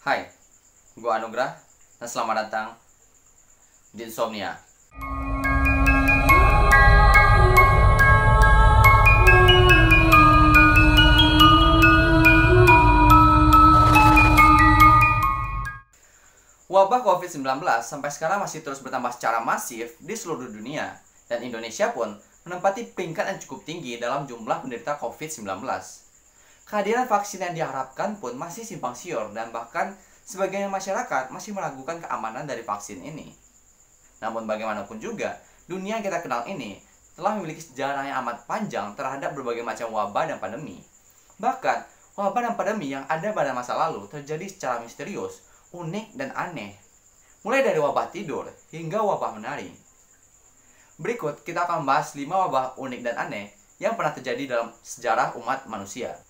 Hai, gua Anugrah dan selamat datang di Insomnia. Wabah COVID-19 sampai sekarang masih terus bertambah secara masif di seluruh dunia, dan Indonesia pun menempati peringkat yang cukup tinggi dalam jumlah penderita COVID-19. Kehadiran vaksin yang diharapkan pun masih simpang siur, dan bahkan sebagian masyarakat masih meragukan keamanan dari vaksin ini. Namun bagaimanapun juga, dunia yang kita kenal ini telah memiliki sejarah yang amat panjang terhadap berbagai macam wabah dan pandemi. Bahkan, wabah dan pandemi yang ada pada masa lalu terjadi secara misterius, unik dan aneh, mulai dari wabah tidur hingga wabah menari. Berikut kita akan membahas 5 wabah unik dan aneh yang pernah terjadi dalam sejarah umat manusia.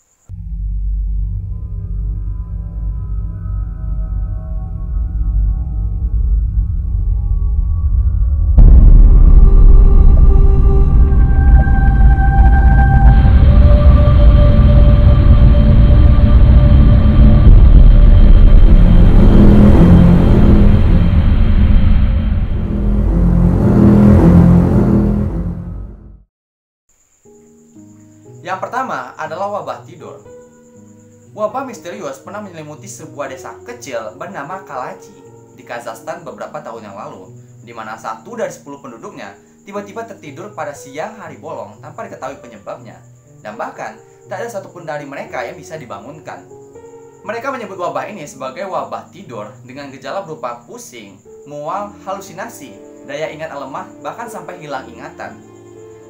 Yang pertama adalah wabah tidur. Wabah misterius pernah menyelimuti sebuah desa kecil bernama Kalachi di Kazakhstan beberapa tahun yang lalu, di mana 1 dari 10 penduduknya tiba-tiba tertidur pada siang hari bolong tanpa diketahui penyebabnya, dan bahkan tak ada satupun dari mereka yang bisa dibangunkan. Mereka menyebut wabah ini sebagai wabah tidur dengan gejala berupa pusing, mual, halusinasi, daya ingat lemah, bahkan sampai hilang ingatan.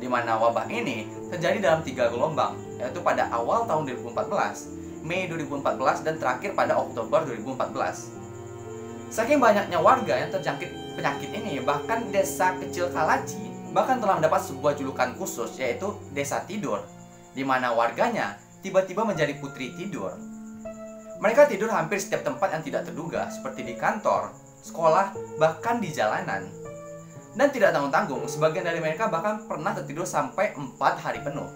Di mana wabah ini terjadi dalam 3 gelombang, yaitu pada awal tahun 2014, Mei 2014, dan terakhir pada Oktober 2014. Saking banyaknya warga yang terjangkit penyakit ini, bahkan desa kecil Kalachi bahkan telah mendapat sebuah julukan khusus, yaitu Desa Tidur, di mana warganya tiba-tiba menjadi putri tidur. Mereka tidur hampir setiap tempat yang tidak terduga, seperti di kantor, sekolah, bahkan di jalanan. Dan tidak tanggung-tanggung, sebagian dari mereka bahkan pernah tertidur sampai 4 hari penuh.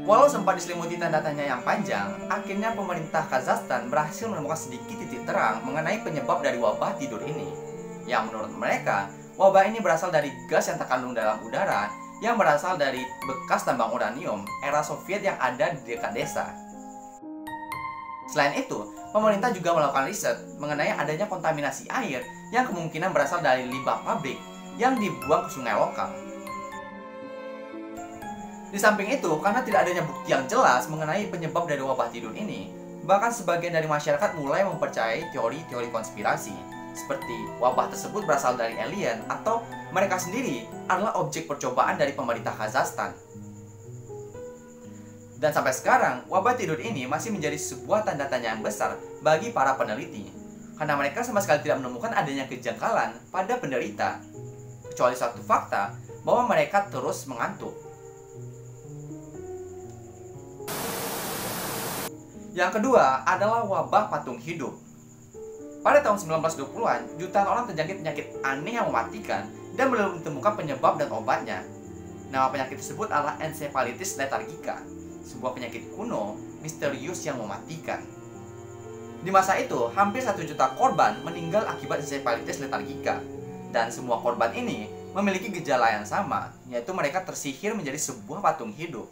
Walau sempat diselimuti tanda tanya yang panjang, akhirnya pemerintah Kazakhstan berhasil menemukan sedikit titik terang mengenai penyebab dari wabah tidur ini. Yang menurut mereka, wabah ini berasal dari gas yang terkandung dalam udara yang berasal dari bekas tambang uranium era Soviet yang ada di dekat desa. Selain itu, pemerintah juga melakukan riset mengenai adanya kontaminasi air yang kemungkinan berasal dari limbah pabrik yang dibuang ke sungai lokal. Di samping itu, karena tidak adanya bukti yang jelas mengenai penyebab dari wabah tidur ini, bahkan sebagian dari masyarakat mulai mempercayai teori-teori konspirasi, seperti wabah tersebut berasal dari alien atau mereka sendiri adalah objek percobaan dari pemerintah Kazakhstan. Dan sampai sekarang, wabah tidur ini masih menjadi sebuah tanda tanya yang besar bagi para peneliti, karena mereka sama sekali tidak menemukan adanya kejanggalan pada penderita, kecuali satu fakta bahwa mereka terus mengantuk. Yang kedua adalah wabah patung hidup. Pada tahun 1920-an, jutaan orang terjangkit penyakit aneh yang mematikan dan belum ditemukan penyebab dan obatnya. Nama penyakit tersebut adalah encephalitis lethargica, sebuah penyakit kuno, misterius yang mematikan. Di masa itu, hampir 1 juta korban meninggal akibat encephalitis lethargica, dan semua korban ini memiliki gejala yang sama, yaitu mereka tersihir menjadi sebuah patung hidup.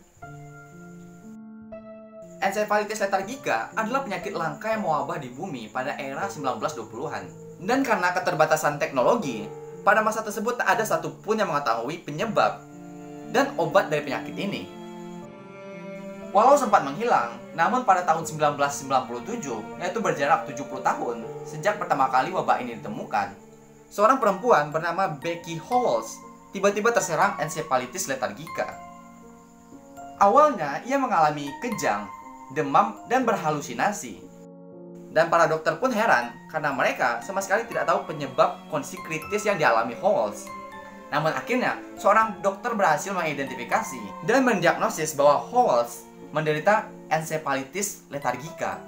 Encephalitis lethargica adalah penyakit langka yang mewabah di bumi pada era 1920-an. Dan karena keterbatasan teknologi, pada masa tersebut tak ada satupun yang mengetahui penyebab dan obat dari penyakit ini. Walau sempat menghilang, namun pada tahun 1997, yaitu berjarak 70 tahun sejak pertama kali wabah ini ditemukan, seorang perempuan bernama Becky Howells tiba-tiba terserang encephalitis lethargica. Awalnya, ia mengalami kejang, demam, dan berhalusinasi. Dan para dokter pun heran karena mereka sama sekali tidak tahu penyebab kondisi kritis yang dialami Howells. Namun akhirnya, seorang dokter berhasil mengidentifikasi dan mendiagnosis bahwa Howells menderita encephalitis lethargica.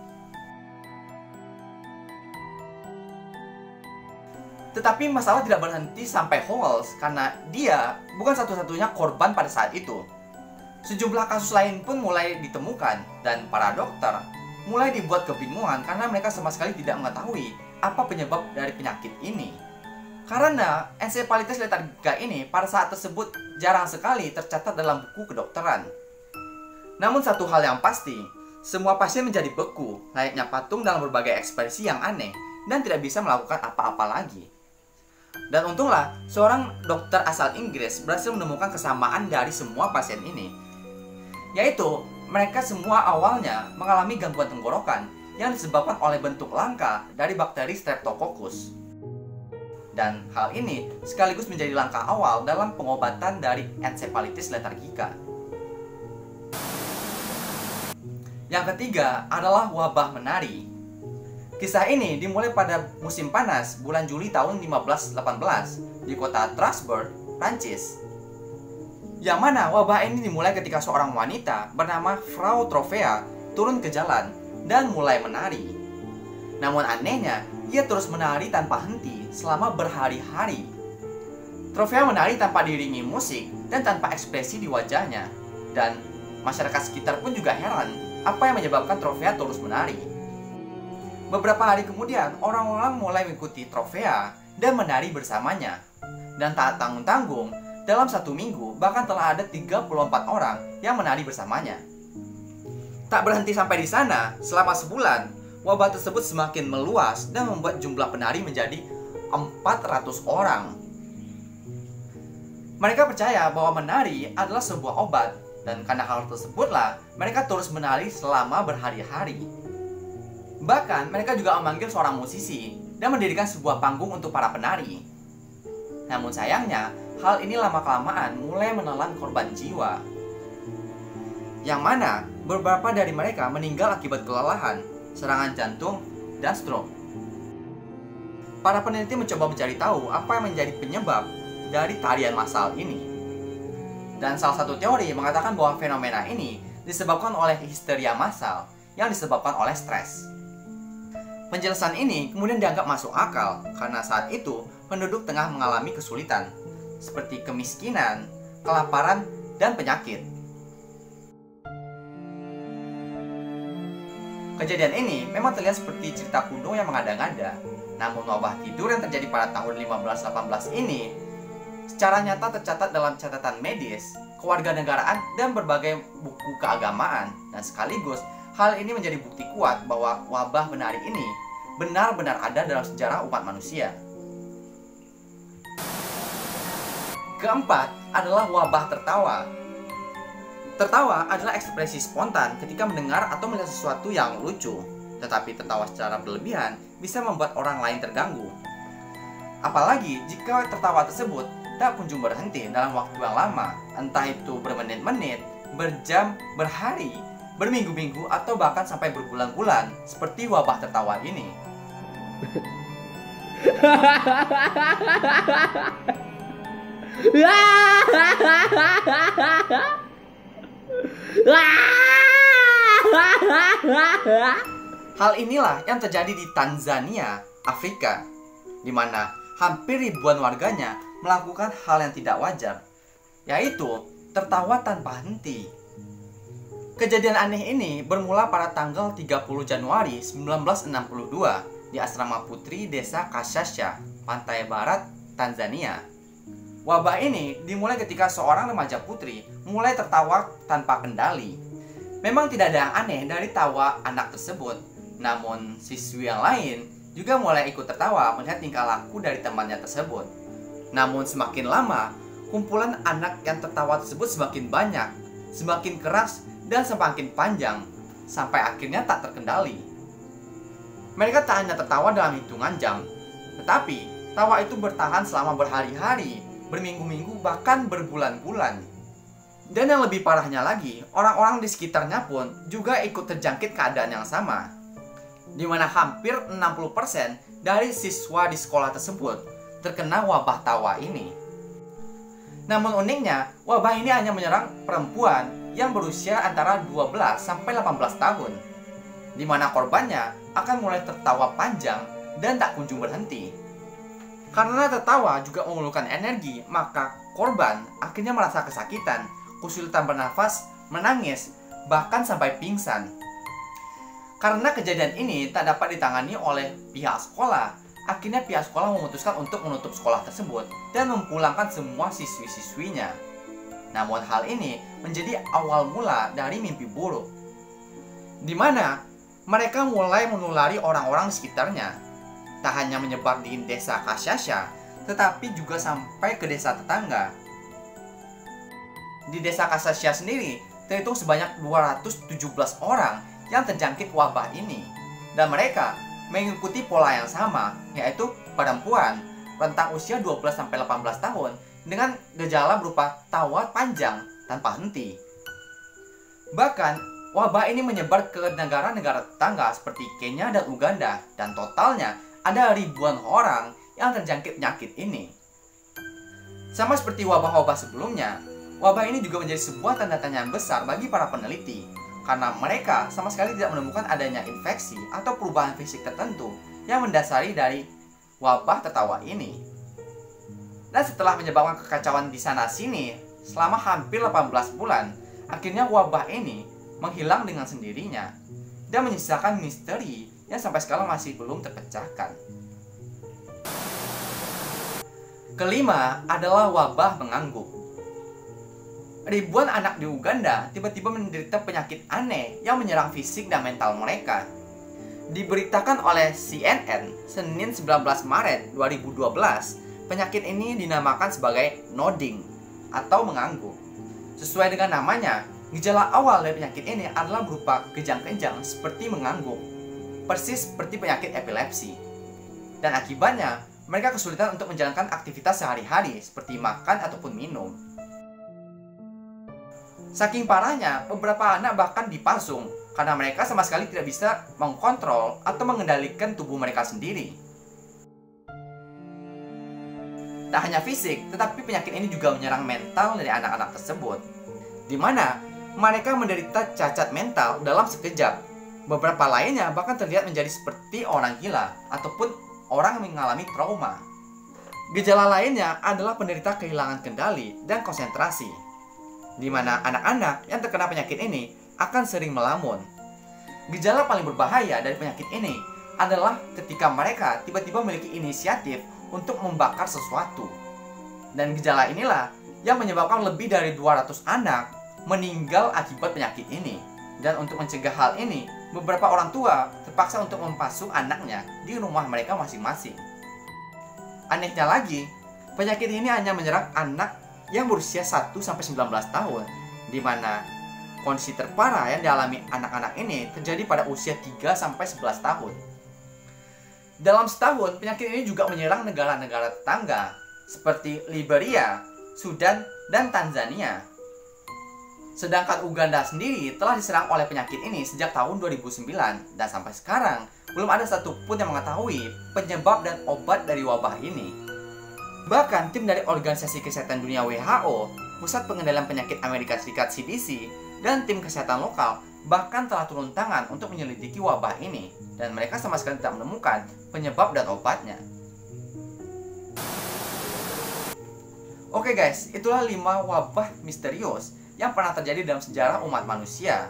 Tetapi masalah tidak berhenti sampai Howells, karena dia bukan satu-satunya korban pada saat itu. Sejumlah kasus lain pun mulai ditemukan, dan para dokter mulai dibuat kebingungan karena mereka sama sekali tidak mengetahui apa penyebab dari penyakit ini. Karena ensefalitis letargika ini pada saat tersebut jarang sekali tercatat dalam buku kedokteran. Namun satu hal yang pasti, semua pasien menjadi beku, layaknya patung dalam berbagai ekspresi yang aneh, dan tidak bisa melakukan apa-apa lagi. Dan untunglah, seorang dokter asal Inggris berhasil menemukan kesamaan dari semua pasien ini. Yaitu, mereka semua awalnya mengalami gangguan tenggorokan yang disebabkan oleh bentuk langka dari bakteri Streptococcus. Dan hal ini sekaligus menjadi langkah awal dalam pengobatan dari ensefalitis letargika. Yang ketiga adalah wabah menari. Kisah ini dimulai pada musim panas bulan Juli tahun 1518 di kota Strasbourg, Prancis. Yang mana wabah ini dimulai ketika seorang wanita bernama Frau Trovea turun ke jalan dan mulai menari. Namun anehnya, ia terus menari tanpa henti selama berhari-hari. Trovea menari tanpa diiringi musik dan tanpa ekspresi di wajahnya. Dan masyarakat sekitar pun juga heran apa yang menyebabkan Trovea terus menari. Beberapa hari kemudian, orang-orang mulai mengikuti Trovea dan menari bersamanya. Dan tak tanggung-tanggung, dalam 1 minggu bahkan telah ada 34 orang yang menari bersamanya. Tak berhenti sampai di sana, selama sebulan, wabah tersebut semakin meluas dan membuat jumlah penari menjadi 400 orang. Mereka percaya bahwa menari adalah sebuah obat, dan karena hal tersebutlah mereka terus menari selama berhari-hari. Bahkan mereka juga memanggil seorang musisi dan mendirikan sebuah panggung untuk para penari. Namun sayangnya, hal ini lama-kelamaan mulai menelan korban jiwa. Yang mana beberapa dari mereka meninggal akibat kelelahan, serangan jantung, dan stroke. Para peneliti mencoba mencari tahu apa yang menjadi penyebab dari tarian massal ini. Dan salah satu teori mengatakan bahwa fenomena ini disebabkan oleh histeria massal yang disebabkan oleh stres. Penjelasan ini kemudian dianggap masuk akal karena saat itu penduduk tengah mengalami kesulitan seperti kemiskinan, kelaparan, dan penyakit. Kejadian ini memang terlihat seperti cerita kuno yang mengada-ngada. Namun wabah tidur yang terjadi pada tahun 1518 ini secara nyata tercatat dalam catatan medis, kewarganegaraan, dan berbagai buku keagamaan. Dan sekaligus hal ini menjadi bukti kuat bahwa wabah menari ini benar-benar ada dalam sejarah umat manusia. Keempat adalah wabah tertawa. Tertawa adalah ekspresi spontan ketika mendengar atau melihat sesuatu yang lucu. Tetapi tertawa secara berlebihan bisa membuat orang lain terganggu. Apalagi jika tertawa tersebut tak kunjung berhenti dalam waktu yang lama, entah itu bermenit-menit, berjam, berhari, berminggu-minggu, atau bahkan sampai berbulan-bulan, seperti wabah tertawa ini. Hal inilah yang terjadi di Tanzania, Afrika, di mana hampir ribuan warganya melakukan hal yang tidak wajar, yaitu tertawa tanpa henti. Kejadian aneh ini bermula pada tanggal 30 Januari 1962 di asrama putri desa Kashasha, pantai barat Tanzania. Wabah ini dimulai ketika seorang remaja putri mulai tertawa tanpa kendali. Memang tidak ada yang aneh dari tawa anak tersebut, namun siswi yang lain juga mulai ikut tertawa melihat tingkah laku dari temannya tersebut. Namun semakin lama, kumpulan anak yang tertawa tersebut semakin banyak, semakin keras, dan semakin panjang, sampai akhirnya tak terkendali. Mereka tak hanya tertawa dalam hitungan jam, tetapi tawa itu bertahan selama berhari-hari, berminggu-minggu, bahkan berbulan-bulan. Dan yang lebih parahnya lagi, orang-orang di sekitarnya pun juga ikut terjangkit keadaan yang sama, di mana hampir 60% dari siswa di sekolah tersebut terkena wabah tawa ini. Namun uniknya, wabah ini hanya menyerang perempuan yang berusia antara 12 sampai 18 tahun, di mana korbannya akan mulai tertawa panjang dan tak kunjung berhenti. Karena tertawa juga memerlukan energi, maka korban akhirnya merasa kesakitan, kesulitan bernafas, menangis, bahkan sampai pingsan. Karena kejadian ini tak dapat ditangani oleh pihak sekolah, akhirnya pihak sekolah memutuskan untuk menutup sekolah tersebut dan memulangkan semua siswi-siswinya. Namun hal ini menjadi awal mula dari mimpi buruk, di mana mereka mulai menulari orang-orang sekitarnya. Tak hanya menyebar di desa Kasyasha, tetapi juga sampai ke desa tetangga. Di desa Kasyasha sendiri, terhitung sebanyak 217 orang yang terjangkit wabah ini. Dan mereka mengikuti pola yang sama, yaitu perempuan rentang usia 12-18 tahun dengan gejala berupa tawa panjang tanpa henti. Bahkan, wabah ini menyebar ke negara-negara tetangga seperti Kenya dan Uganda, dan totalnya ada ribuan orang yang terjangkit penyakit ini. Sama seperti wabah-wabah sebelumnya, wabah ini juga menjadi sebuah tanda tanya yang besar bagi para peneliti, karena mereka sama sekali tidak menemukan adanya infeksi atau perubahan fisik tertentu yang mendasari dari wabah tertawa ini. Dan setelah menyebabkan kekacauan di sana-sini selama hampir 18 bulan, akhirnya wabah ini menghilang dengan sendirinya dan menyisakan misteri yang sampai sekarang masih belum terpecahkan. Kelima adalah wabah mengangguk. Ribuan anak di Uganda tiba-tiba menderita penyakit aneh yang menyerang fisik dan mental mereka. Diberitakan oleh CNN Senin 19 Maret 2012, penyakit ini dinamakan sebagai nodding atau mengangguk. Sesuai dengan namanya, gejala awal dari penyakit ini adalah berupa kejang-kejang seperti mengangguk, persis seperti penyakit epilepsi. Dan akibatnya, mereka kesulitan untuk menjalankan aktivitas sehari-hari seperti makan ataupun minum. Saking parahnya, beberapa anak bahkan dipasung karena mereka sama sekali tidak bisa mengkontrol atau mengendalikan tubuh mereka sendiri. Tak hanya fisik, tetapi penyakit ini juga menyerang mental dari anak-anak tersebut, di mana mereka menderita cacat mental dalam sekejap. Beberapa lainnya bahkan terlihat menjadi seperti orang gila ataupun orang yang mengalami trauma. Gejala lainnya adalah penderita kehilangan kendali dan konsentrasi, di mana anak-anak yang terkena penyakit ini akan sering melamun. Gejala paling berbahaya dari penyakit ini adalah ketika mereka tiba-tiba memiliki inisiatif untuk membakar sesuatu. Dan gejala inilah yang menyebabkan lebih dari 200 anak meninggal akibat penyakit ini. Dan untuk mencegah hal ini, beberapa orang tua terpaksa untuk mempasung anaknya di rumah mereka masing-masing. Anehnya lagi, penyakit ini hanya menyerang anak yang berusia 1-19 tahun, di mana kondisi terparah yang dialami anak-anak ini terjadi pada usia 3-11 tahun. Dalam setahun, penyakit ini juga menyerang negara-negara tetangga seperti Liberia, Sudan, dan Tanzania. Sedangkan Uganda sendiri telah diserang oleh penyakit ini sejak tahun 2009 dan sampai sekarang belum ada satupun yang mengetahui penyebab dan obat dari wabah ini. Bahkan tim dari Organisasi Kesehatan Dunia WHO, Pusat Pengendalian Penyakit Amerika Serikat CDC, dan tim kesehatan lokal bahkan telah turun tangan untuk menyelidiki wabah ini dan mereka sama sekali tidak menemukan penyebab dan obatnya. Oke guys, itulah 5 wabah misterius yang pernah terjadi dalam sejarah umat manusia.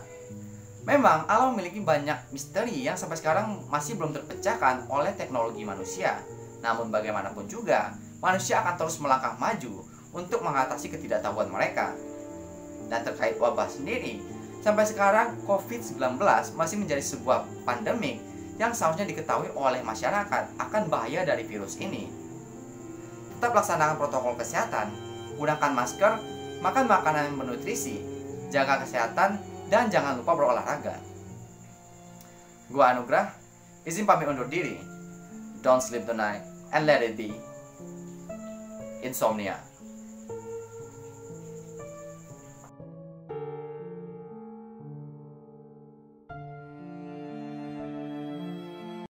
Memang alam memiliki banyak misteri yang sampai sekarang masih belum terpecahkan oleh teknologi manusia. Namun bagaimanapun juga, manusia akan terus melangkah maju untuk mengatasi ketidaktahuan mereka. Dan terkait wabah sendiri, sampai sekarang COVID-19 masih menjadi sebuah pandemik yang seharusnya diketahui oleh masyarakat akan bahaya dari virus ini. Tetap laksanakan protokol kesehatan, gunakan masker, makan makanan yang bernutrisi, jaga kesehatan, dan jangan lupa berolahraga. Gua Anugrah, izin pamit undur diri. Don't sleep the night and let it be insomnia.